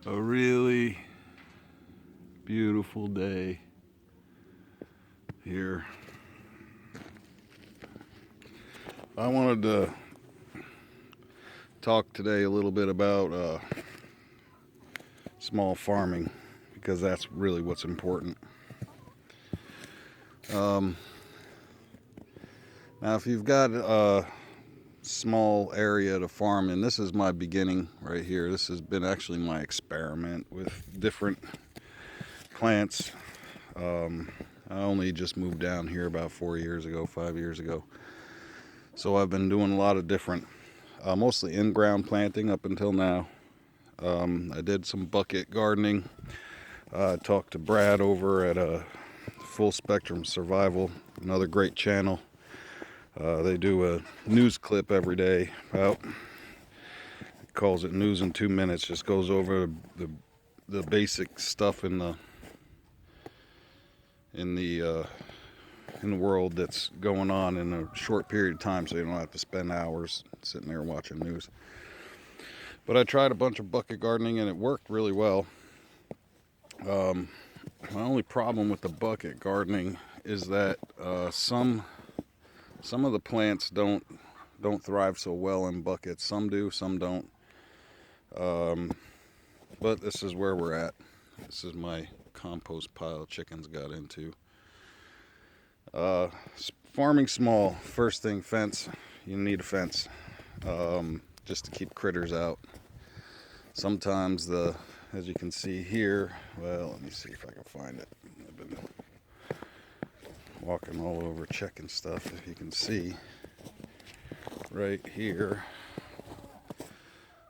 A really beautiful day here. I wanted to talk today a little bit about small farming because that's really what's important. Now, if you've got a small area to farm in, this is my beginning right here. This has been actually my experiment with different plants. I only just moved down here about 5 years ago. So I've been doing a lot of different, mostly in-ground planting up until now. I did some bucket gardening. I talked to Brad over at Full Spectrum Survival, another great channel. They do a news clip every day. Calls it News in 2 Minutes. Just goes over the basic stuff in the world that's going on in a short period of time, so you don't have to spend hours sitting there watching news. But I tried a bunch of bucket gardening and it worked really well. My only problem with the bucket gardening is that some of the plants don't thrive so well in buckets. Some do, some don't. But this is where we're at. This is my compost pile chickens got into. Farming small, first thing, fence. You need a fence just to keep critters out. Sometimes as you can see here, well, let me see if I can find it. I've been walking all over checking stuff. If you can see right here,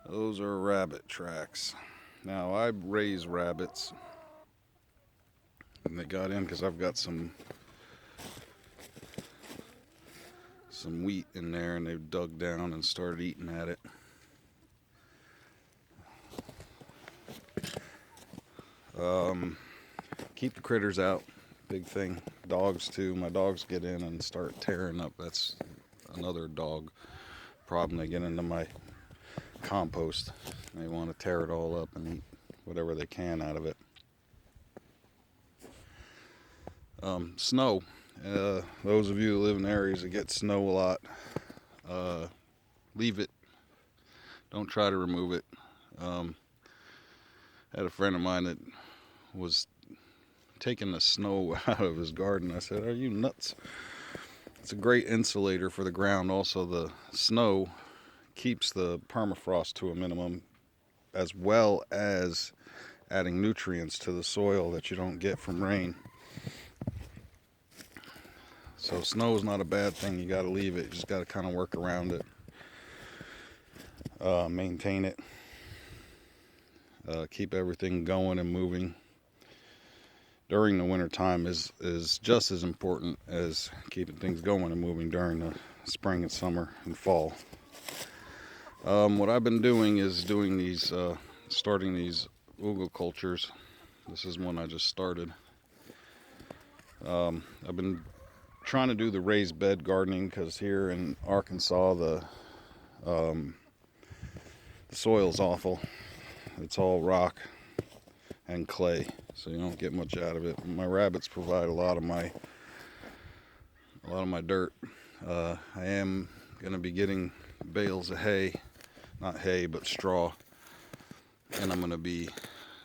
those are rabbit tracks. Now, I raise rabbits, and they got in because I've got some wheat in there, and they've dug down and started eating at it. Keep the critters out, big thing. Dogs too. My dogs get in and start tearing up. That's another dog problem. They get into my compost. They want to tear it all up and eat whatever they can out of it. Snow. Those of you who live in areas that get snow a lot, leave it. Don't try to remove it. I had a friend of mine that was taking the snow out of his garden. I said, "Are you nuts?" It's a great insulator for the ground. Also, the snow keeps the permafrost to a minimum, as well as adding nutrients to the soil that you don't get from rain. So snow is not a bad thing. You got to leave it. You just got to kind of work around it, maintain it, keep everything going and moving. During the winter time is just as important as keeping things going and moving during the spring and summer and fall. What I've been doing is starting these hugelkulturs. This is one I just started. I've been trying to do the raised bed gardening because here in Arkansas the soil's awful. It's all rock and clay, so you don't get much out of it. My rabbits provide a lot of my dirt. I am going to be getting bales of hay, not hay but straw, and I'm going to be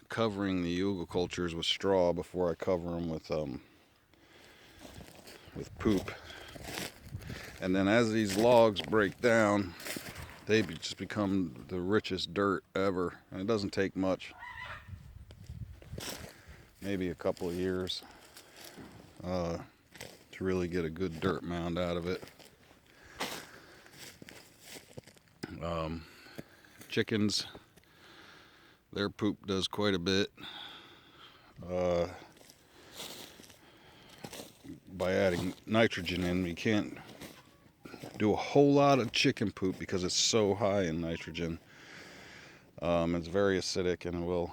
covering the hugelkulturs with straw before I cover them with poop. And then as these logs break down, they just become the richest dirt ever, and it doesn't take much. Maybe a couple of years to really get a good dirt mound out of it. Chickens, their poop does quite a bit. By adding nitrogen in, we can't do a whole lot of chicken poop because it's so high in nitrogen. It's very acidic, and it will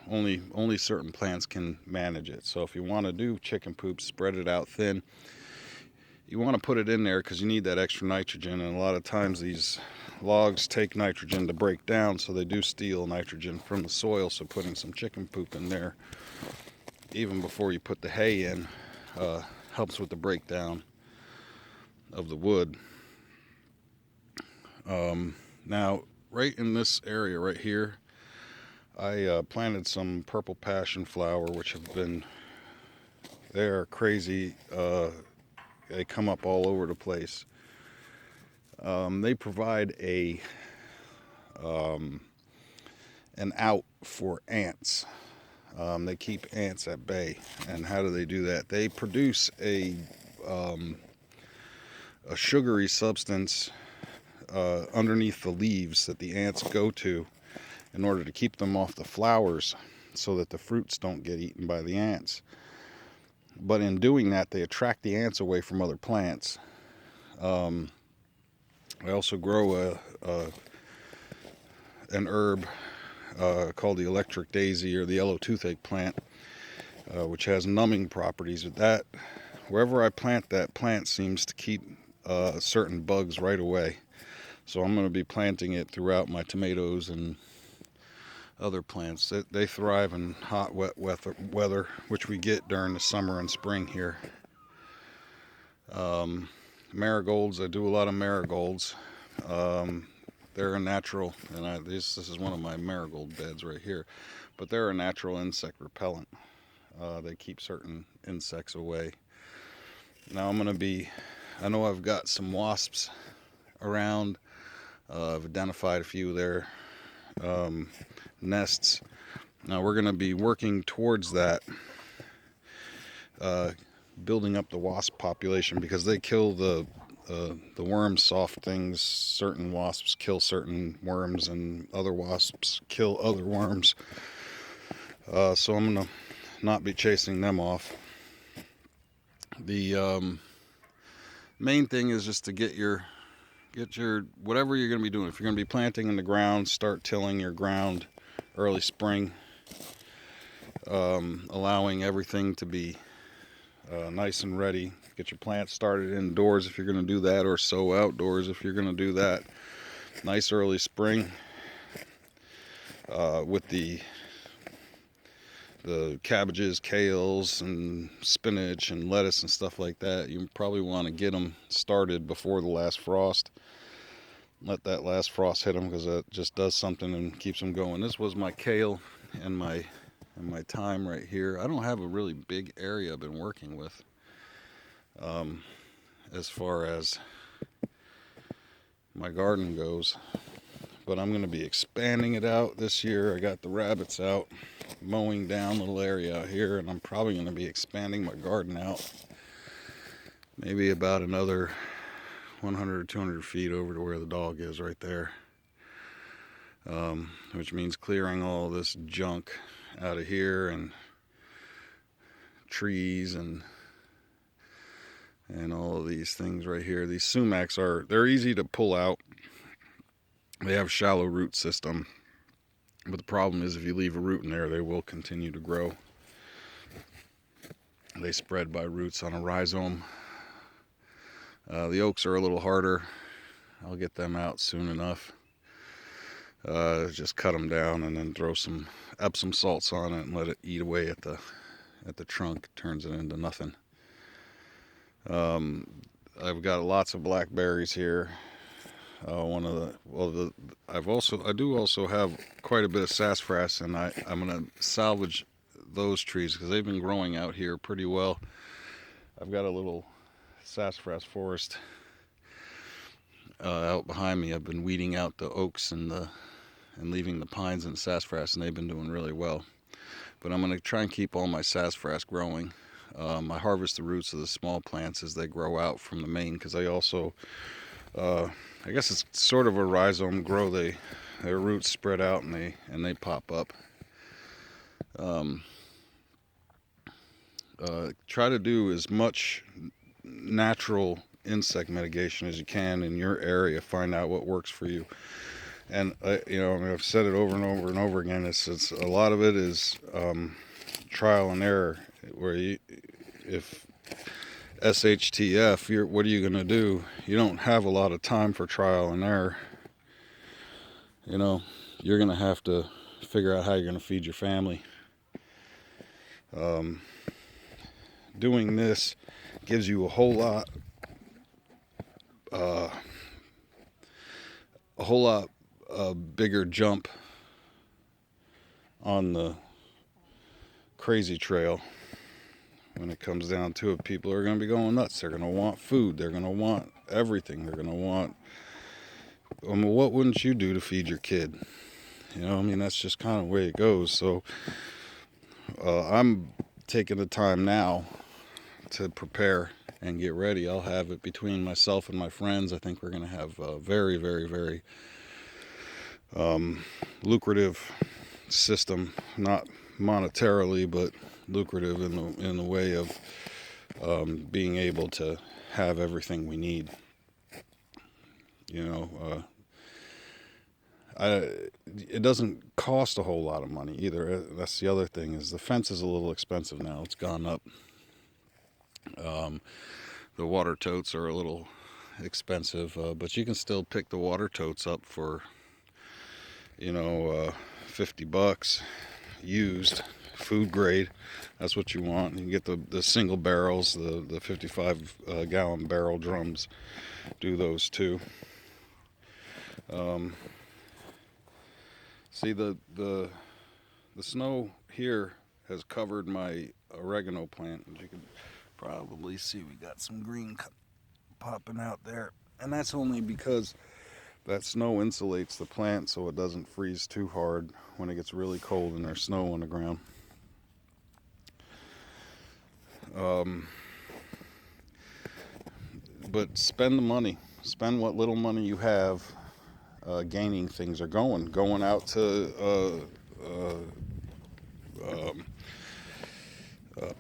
only certain plants can manage it. So if you want to do chicken poop, spread it out thin. You want to put it in there because you need that extra nitrogen, and a lot of times these logs take nitrogen to break down, so they do steal nitrogen from the soil. So putting some chicken poop in there, even before you put the hay in, helps with the breakdown of the wood. Now, right in this area right here, I planted some purple passion flower, which have been, they're crazy. They come up all over the place. They provide an out for ants. They keep ants at bay. And how do they do that? They produce a sugary substance underneath the leaves that the ants go to in order to keep them off the flowers, so that the fruits don't get eaten by the ants. But in doing that, they attract the ants away from other plants. I also grow an herb called the electric daisy, or the yellow toothache plant, which has numbing properties. With that, wherever I plant that plant seems to keep certain bugs right away. So I'm going to be planting it throughout my tomatoes and other plants. They thrive in hot, wet weather, which we get during the summer and spring here. Marigolds, I do a lot of marigolds. They're a natural, and this is one of my marigold beds right here, but they're a natural insect repellent. They keep certain insects away. Now I know I've got some wasps around. I've identified a few of their nests. Now we're going to be working towards that, building up the wasp population, because they kill the worms, soft things. Certain wasps kill certain worms, and other wasps kill other worms. So I'm going to not be chasing them off. The main thing is just to get your whatever you're going to be doing. If you're going to be planting in the ground, start tilling your ground early spring, allowing everything to be nice and ready. Get your plants started indoors if you're going to do that, or sow outdoors if you're going to do that. Nice early spring, with the cabbages, kales, and spinach and lettuce and stuff like that. You probably want to get them started before the last frost. Let that last frost hit them, because that just does something and keeps them going. This was my kale and my thyme right here. I don't have a really big area I've been working with, as far as my garden goes, but I'm going to be expanding it out this year. I got the rabbits out mowing down a little area out here, and I'm probably going to be expanding my garden out maybe about another 100 or 200 feet over to where the dog is right there, which means clearing all this junk out of here, and trees and all of these things right here. These sumacs they're easy to pull out. They have a shallow root system, but the problem is if you leave a root in there, they will continue to grow. They spread by roots on a rhizome. The oaks are a little harder. I'll get them out soon enough. Just cut them down and then throw some Epsom salts on it and let it eat away at the trunk. It turns it into nothing. I've got lots of blackberries here. I do also have quite a bit of sassafras, and I'm going to salvage those trees because they've been growing out here pretty well. I've got a little sassafras forest out behind me. I've been weeding out the oaks and leaving the pines and the sassafras, and they've been doing really well. But I'm going to try and keep all my sassafras growing. I harvest the roots of the small plants as they grow out from the main, because they also, I guess it's sort of a rhizome grow. Their roots spread out and they pop up. Try to do as much natural insect mitigation as you can in your area. Find out what works for you. And I've said it over and over and over again. It's a lot of it is trial and error. Where if SHTF, what are you going to do? You don't have a lot of time for trial and error. you know, you're going to have to figure out how you're going to feed your family. Doing this gives you a whole lot bigger jump on the crazy trail. When it comes down to it, people are going to be going nuts. They're going to want food. They're going to want everything. They're going to want, I mean, what wouldn't you do to feed your kid? You know, I mean, that's just kind of the way it goes. So I'm taking the time now to prepare and get ready. I'll have it between myself and my friends. I think we're going to have a very, very, very lucrative system, not monetarily, but lucrative in the way of being able to have everything we need. You know, it doesn't cost a whole lot of money either. That's the other thing, is the fence is a little expensive now. It's gone up. The water totes are a little expensive, but you can still pick the water totes up for, you know, $50 used, food grade. That's what you want. You can get the single barrels, the 55 gallon barrel drums. Do those too. See, the snow here has covered my oregano plant. As you can probably see, we got some green popping out there, and that's only because that snow insulates the plant so it doesn't freeze too hard when it gets really cold and there's snow on the ground. But spend the money. Spend what little money you have gaining things, or going out to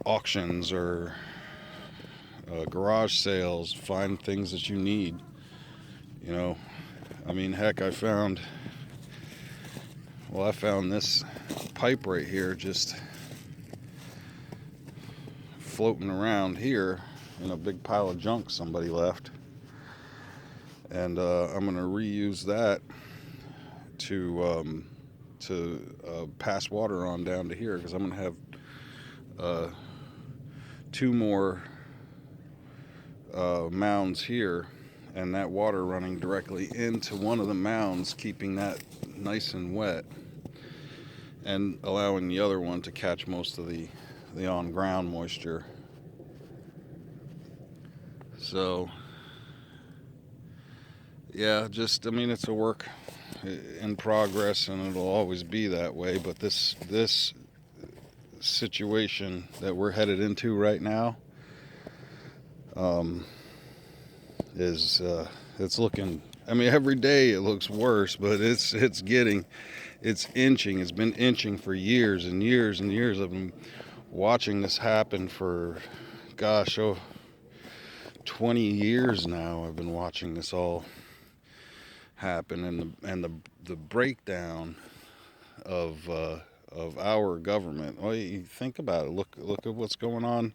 auctions or garage sales. Find things that you need. You know, I mean, heck, I found this pipe right here just floating around here in a big pile of junk somebody left, and I'm going to reuse that to pass water on down to here, because I'm going to have 2 more mounds here, and that water running directly into one of the mounds, keeping that nice and wet and allowing the other one to catch most of the on-ground moisture. So yeah, just, I mean, it's a work in progress, and it'll always be that way. But this situation that we're headed into right now is it's looking, I mean, every day it looks worse, but it's inching. It's been inching for years and years and years. I've been watching this happen for, gosh, 20 years now. I've been watching this all happen, and the breakdown of our government. Well, you think about it. Look at what's going on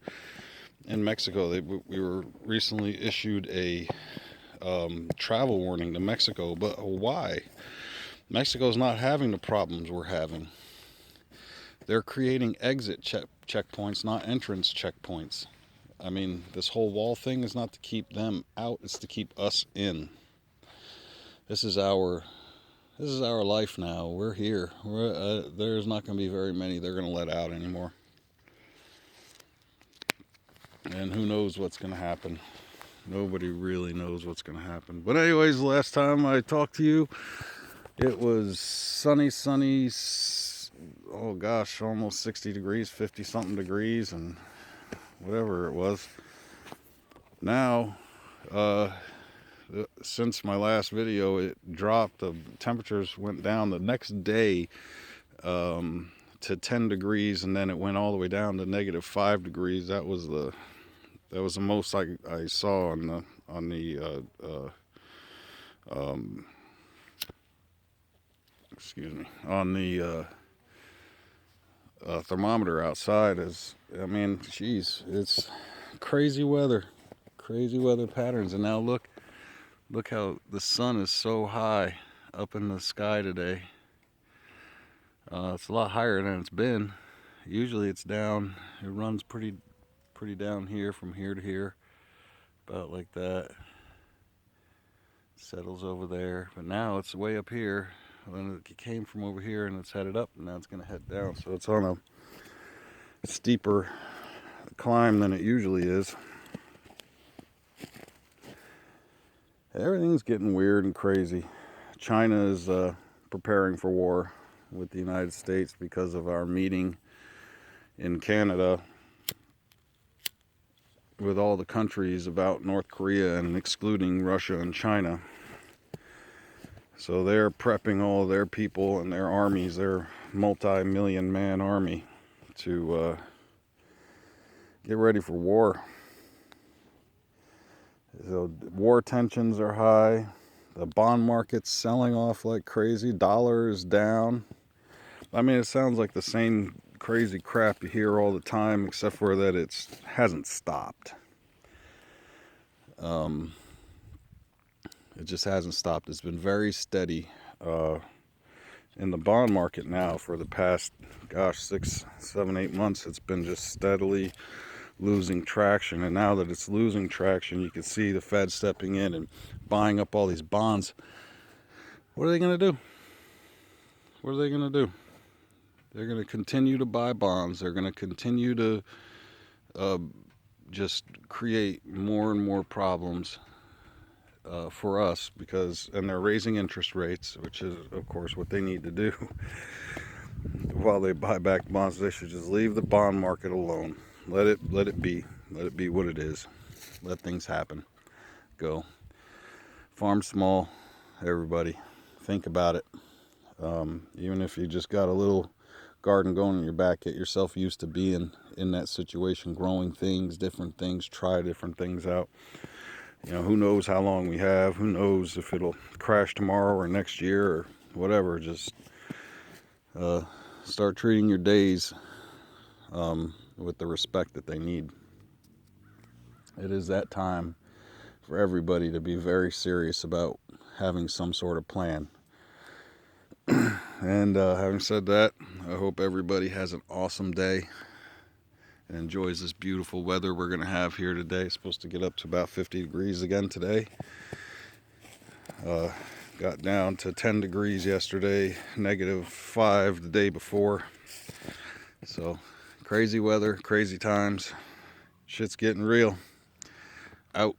in Mexico. We were recently issued a travel warning to Mexico, but why? Mexico's not having the problems we're having. They're creating exit checkpoints, not entrance checkpoints. I mean, this whole wall thing is not to keep them out, it's to keep us in. This is our life now. We're here. There's not going to be very many they're going to let out anymore. And who knows what's going to happen. Nobody really knows what's going to happen. But anyways, the last time I talked to you, it was sunny, oh gosh, almost 60 degrees, 50 something degrees, and whatever it was. Now, since my last video, it dropped. The temperatures went down the next day to 10 degrees, and then it went all the way down to -5 degrees. That was the most I saw on the thermometer outside. I mean, geez, it's crazy weather patterns. And now look how the sun is so high up in the sky today. It's a lot higher than it's been. Usually it's down. It runs pretty down here from here to here, about like that. Settles over there, but now it's way up here. When it came from over here and it's headed up, and now it's going to head down. So it's on a steeper climb than it usually is. Everything's getting weird and crazy. China is preparing for war with the United States because of our meeting in Canada with all the countries about North Korea and excluding Russia and China. So they're prepping all their people and their armies, their multi-million man army, to get ready for war. So war tensions are high. The bond market's selling off like crazy. Dollar is down. I mean, it sounds like the same crazy crap you hear all the time, except for that it hasn't stopped. It just hasn't stopped. It's been very steady in the bond market now for the past, 6, 7, 8 months. It's been just steadily losing traction. And now that it's losing traction, you can see the Fed stepping in and buying up all these bonds. What are they going to do? What are they going to do? They're going to continue to buy bonds. They're going to continue to just create more and more problems for us, and they're raising interest rates, which is of course what they need to do. While they buy back bonds, they should just leave the bond market alone. Let it be what it is. Let things happen. Go farm small, everybody. Think about it. Even if you just got a little garden going in your back, get yourself used to being in that situation, growing things, different things, try different things out. Who knows how long we have, who knows if it'll crash tomorrow or next year or whatever. Just start treating your days with the respect that they need. It is that time for everybody to be very serious about having some sort of plan. And having said that, I hope everybody has an awesome day and enjoys this beautiful weather we're going to have here today. It's supposed to get up to about 50 degrees again today. Got down to 10 degrees yesterday, -5 the day before. So crazy weather, crazy times. Shit's getting real. Out.